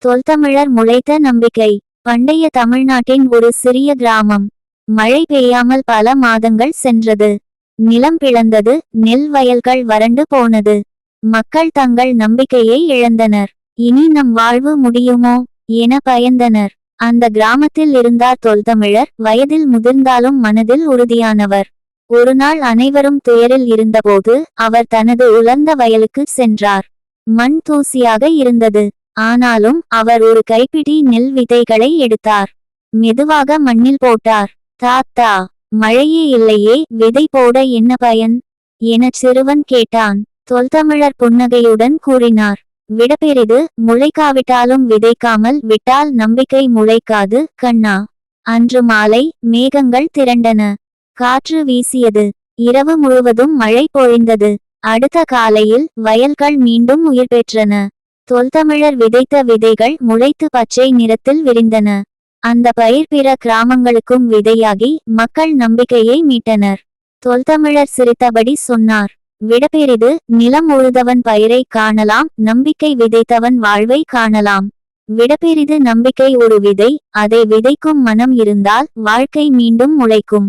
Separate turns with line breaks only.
தொல்தமிழர் முளைத்த நம்பிக்கை. பண்டைய தமிழ்நாட்டின் ஒரு சிறிய கிராமம். மழை பெய்யாமல் பல மாதங்கள் சென்றது. நிலம் பிளந்தது, நெல் வயல்கள் வறண்டு போனது. மக்கள் தங்கள் நம்பிக்கையை இழந்தனர். இனி நம் வாழ்வு முடியுமோ என பயந்தனர். அந்த கிராமத்தில் இருந்தார் தொல்தமிழர், வயதில் முதிர்ந்தாலும் மனதில் உறுதியானவர். ஒருநாள் அனைவரும் துயரில் இருந்தபோது அவர் தனது உலர்ந்த வயலுக்கு சென்றார். மண் தூசியாக இருந்தது. ஆனாலும் அவர் ஒரு கைப்பிடி நெல் விதைகளை எடுத்தார். மெதுவாக மண்ணில் போட்டார். தாத்தா, மழையே இல்லையே, விதை போட என்ன பயன் என சிறுவன் கேட்டான். தொல்தமிழர் புன்னகையுடன் கூறினார், விடப்பெரிது, முளைக்காவிட்டாலும் விதைக்காமல் விட்டால் நம்பிக்கை முளைக்காது கண்ணா. அன்று மாலை மேகங்கள் திரண்டன. காற்று வீசியது. இரவு முழுவதும் மழை பொழிந்தது. அடுத்த காலையில் வயல்கள் மீண்டும் உயிர் பெற்றன. தொல்தமிழர் விதைத்த விதைகள் முளைத்து பச்சை நிறத்தில் விரிந்தன. அந்த பயிர் பிற கிராமங்களுக்கும் விதையாகி மக்கள் நம்பிக்கையை மீட்டனர். தொல்தமிழர் சிரித்தபடி சொன்னார், விடப்பெரிது, நிலம் உழுதவன் பயிரை காணலாம், நம்பிக்கை விதைத்தவன் வாழ்வை காணலாம். விடப்பெரிது நம்பிக்கை ஒரு விதை, அதை விதைக்கும் மனம் இருந்தால் வாழ்க்கை மீண்டும் முளைக்கும்.